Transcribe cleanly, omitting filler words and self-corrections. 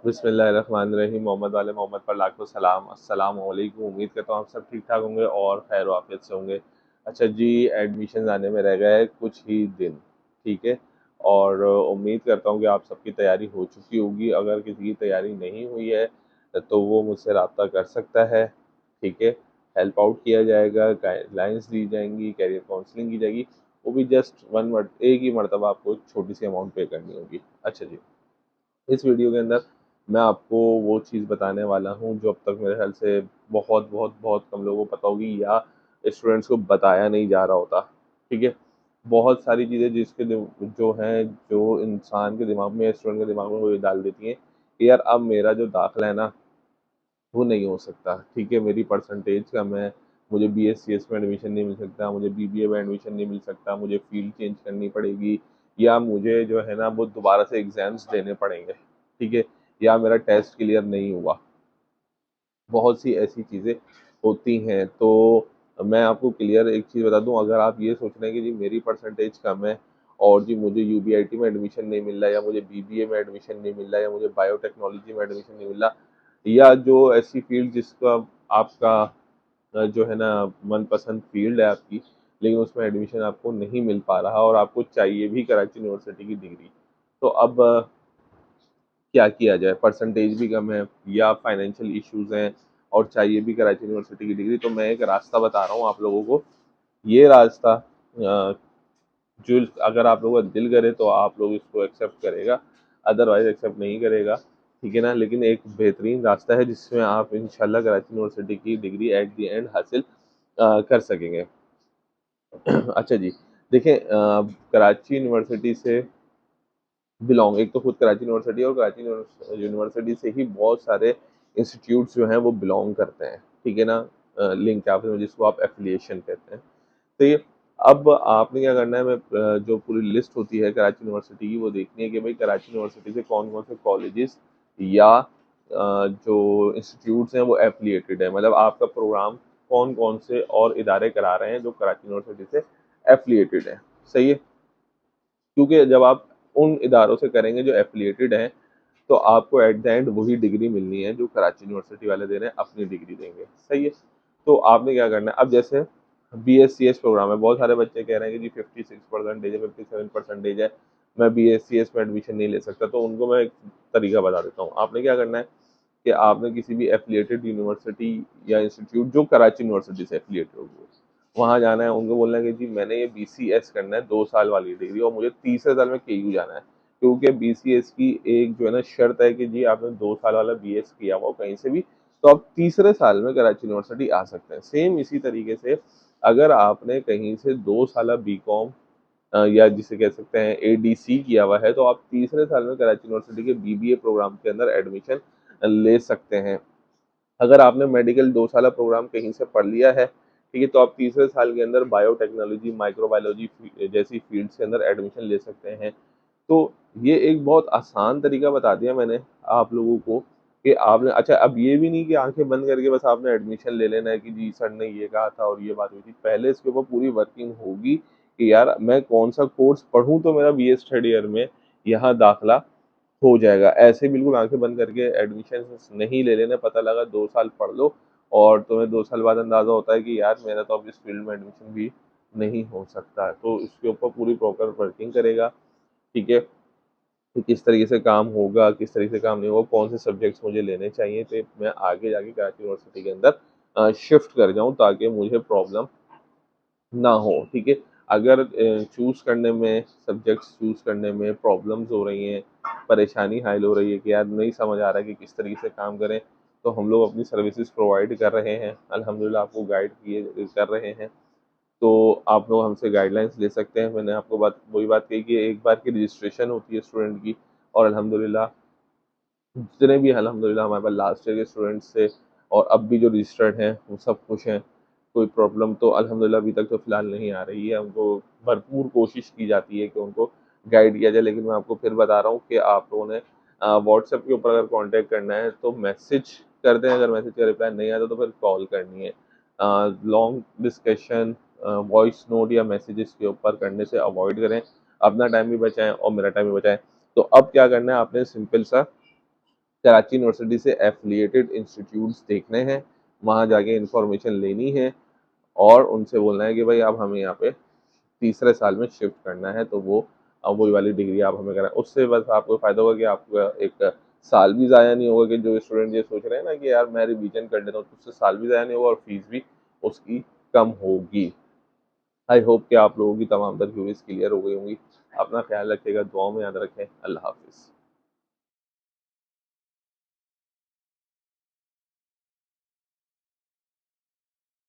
बिस्मिल्लाहिर्रहमानिर्रहीम। मोहम्मद वाले मोहम्मद पर लाखों सलाम। अस्सलाम वालेकुम। उम्मीद करता हूँ आप सब ठीक ठाक होंगे और खैर वाफियत से होंगे। अच्छा जी, एडमिशन आने में रह गए कुछ ही दिन, ठीक है। और उम्मीद करता हूँ कि आप सबकी तैयारी हो चुकी होगी। अगर किसी की तैयारी नहीं हुई है तो वो मुझसे रब्ता कर सकता है, ठीक है। हेल्प आउट किया जाएगा, गाइडलाइंस दी जाएंगी, कैरियर काउंसलिंग की जाएगी। वो भी जस्ट एक ही मरतबा आपको एक छोटी सी अमाउंट पे करनी होगी। अच्छा जी, इस वीडियो के अंदर मैं आपको वो चीज़ बताने वाला हूँ जो अब तक मेरे ख्याल से बहुत बहुत बहुत कम लोगों को पता होगी या स्टूडेंट्स को बताया नहीं जा रहा होता, ठीक है। बहुत सारी चीज़ें जो हैं, जो इंसान के दिमाग में, स्टूडेंट के दिमाग में वो ये डाल देती हैं कि यार अब मेरा जो दाखिला है ना वो नहीं हो सकता, ठीक है। मेरी परसेंटेज कम है, मुझे BSCS में एडमिशन नहीं मिल सकता, मुझे BBA में एडमिशन नहीं मिल सकता, मुझे फील्ड चेंज करनी पड़ेगी, या मुझे जो है ना वो दोबारा से एग्ज़ाम्स देने पड़ेंगे, ठीक है। या मेरा टेस्ट क्लियर नहीं हुआ। बहुत सी ऐसी चीज़ें होती हैं। तो मैं आपको क्लियर एक चीज़ बता दूं, अगर आप ये सोच रहे हैं कि जी मेरी परसेंटेज कम है और जी मुझे UBIT में एडमिशन नहीं मिल रहा, या मुझे BBA में एडमिशन नहीं मिल रहा, या मुझे बायोटेक्नोलॉजी में एडमिशन नहीं मिल रहा, या जो ऐसी फील्ड जिसका आपका जो है ना मनपसंद फील्ड है आपकी, लेकिन उसमें एडमिशन आपको नहीं मिल पा रहा और आपको चाहिए भी कराची यूनिवर्सिटी की डिग्री। तो अब क्या किया जाए? परसेंटेज भी कम है या फाइनेंशियल इश्यूज हैं और चाहिए भी कराची यूनिवर्सिटी की डिग्री। तो मैं एक रास्ता बता रहा हूँ आप लोगों को। ये रास्ता जो अगर आप लोगों का दिल करे तो आप लोग इसको एक्सेप्ट करेगा, अदरवाइज एक्सेप्ट नहीं करेगा, ठीक है ना। लेकिन एक बेहतरीन रास्ता है जिसमें आप इंशाल्लाह कराची यूनिवर्सिटी की डिग्री एट द एंड हासिल कर सकेंगे। अच्छा जी, देखें, कराची यूनिवर्सिटी से बिलोंग, एक तो खुद कराची यूनिवर्सिटी और कराची यूनिवर्सिटी से ही बहुत सारे इंस्टीट्यूट्स जो हैं वो बिलोंग करते हैं, ठीक है ना। लिंक आप जिसको आप एफिलिएशन कहते हैं। तो ये अब आपने क्या करना है, मैं जो पूरी लिस्ट होती है कराची यूनिवर्सिटी की वो देखनी है कि भाई कराची यूनिवर्सिटी से कौन कौन से कॉलेजेस या जो इंस्टीट्यूट्स हैं वो एफिलिएटेड है, मतलब आपका प्रोग्राम कौन कौन से और इदारे करा रहे हैं जो कराची यूनिवर्सिटी से एफिलिएटेड है, सही है। क्योंकि जब आप उन इदारों से करेंगे जो एफिलिएटेड हैं तो आपको एट द एंड वही डिग्री मिलनी है जो कराची यूनिवर्सिटी वाले दे रहे हैं, अपनी डिग्री देंगे, सही है। तो आपने क्या करना है, अब जैसे BSCS प्रोग्राम है, बहुत सारे बच्चे कह रहे हैं कि जी 56% है, 57% है, मैं BSCS में एडमिशन नहीं ले सकता। तो उनको मैं एक तरीका बता देता हूँ। आपने क्या करना है कि आपने किसी भी एफिलिएटेड यूनिवर्सिटी या इंस्टीट्यूट जो कराची यूनिवर्सिटी से एफिलिएटेड होगी वहाँ जाना है, उनको बोलना है कि जी मैंने ये BCS करना है 2 साल वाली डिग्री और मुझे तीसरे साल में KU जाना है। क्योंकि BCS की एक जो है ना शर्त है कि जी आपने 2 साल वाला BS किया हुआ कहीं से भी, तो आप तीसरे साल में कराची यूनिवर्सिटी आ सकते हैं। सेम इसी तरीके से अगर आपने कहीं से 2 साल BCom या जिसे कह सकते हैं ADC किया हुआ है, तो आप तीसरे साल में कराची यूनिवर्सिटी के BBA प्रोग्राम के अंदर एडमिशन ले सकते हैं। अगर आपने मेडिकल 2 साल प्रोग्राम कहीं से पढ़ लिया है, ठीक है, तो आप तीसरे साल के अंदर बायोटेक्नोलॉजी, माइक्रोबायोलॉजी जैसी फील्ड्स के अंदर एडमिशन ले सकते हैं। तो ये एक बहुत आसान तरीका बता दिया मैंने आप लोगों को कि आपने, अच्छा अब ये भी नहीं कि आंखें बंद करके बस आपने एडमिशन ले लेना है कि जी सर ने ये कहा था और ये बात हुई थी। पहले इसके ऊपर पूरी वर्किंग होगी कि यार मैं कौन सा कोर्स पढ़ूं तो मेरा BS थर्ड ईयर में यहाँ दाखिला हो जाएगा। ऐसे बिल्कुल आंखें बंद करके एडमिशन नहीं ले लेना। पता लगा 2 साल पढ़ लो और तुम्हें 2 साल बाद अंदाजा होता है कि यार मेरा तो अब इस फील्ड में एडमिशन भी नहीं हो सकता है। तो इसके ऊपर पूरी प्रॉपर वर्किंग करेगा, ठीक है, कि किस तरीके से काम होगा, किस तरीके से काम नहीं होगा, कौन से सब्जेक्ट्स मुझे लेने चाहिए तो मैं आगे जाके कराची यूनिवर्सिटी के अंदर शिफ्ट कर जाऊं ताकि मुझे प्रॉब्लम ना हो, ठीक है। अगर चूज़ करने में, सब्जेक्ट्स चूज़ करने में प्रॉब्लम्स हो रही हैं, परेशानी हाइल हो रही है कि यार नहीं समझ आ रहा है कि किस तरीके से काम करें, तो हम लोग अपनी सर्विसेज प्रोवाइड कर रहे हैं, अल्हम्दुलिल्लाह आपको गाइड किए कर रहे हैं। तो आप लोग हमसे गाइडलाइंस ले सकते हैं। मैंने आपको वही बात कही कि एक बार की रजिस्ट्रेशन होती है स्टूडेंट की, और अल्हम्दुलिल्लाह जितने भी अल्हम्दुलिल्लाह हमारे पास लास्ट ईयर के स्टूडेंट्स थे और अब भी जो रजिस्टर्ड हैं वो सब खुश हैं। कोई प्रॉब्लम तो अल्हम्दुलिल्लाह अभी तक तो फ़िलहाल नहीं आ रही है। उनको भरपूर कोशिश की जाती है कि उनको गाइड किया जाए, लेकिन मैं आपको फिर बता रहा हूँ कि आप लोगों ने व्हाट्सएप के ऊपर अगर कॉन्टैक्ट करना है तो मैसेज कर दें, अगर मैसेज का रिप्लाई नहीं आता तो फिर कॉल करनी है। लॉन्ग डिस्कशन वॉइस नोट या मैसेजेस के ऊपर करने से अवॉइड करें, अपना टाइम भी बचाएं और मेरा टाइम भी बचाएं। तो अब क्या करना है, आपने सिंपल सा कराची यूनिवर्सिटी से एफिलिएटेड इंस्टीट्यूट्स देखने हैं, वहाँ जाके इंफॉर्मेशन लेनी है और उनसे बोलना है कि भाई अब हमें यहाँ पे तीसरे साल में शिफ्ट करना है, तो वो अब वही वाली डिग्री आप हमें कराएं। उससे बस आपको फ़ायदा होगा कि आपका एक साल भी ज़ाया नहीं होगा, कि जो स्टूडेंट ये सोच रहे हैं ना कि यार मैं रिवीजन कर लेता हूँ, तो उससे साल भी ज़ाया नहीं होगा और फीस भी उसकी कम होगी। आई होप कि आप लोगों की तमाम तर क्यूरीज क्लियर हो गई होंगी। अपना ख्याल रखिएगा, दुआओं में याद रखें। अल्लाह हाफिज़।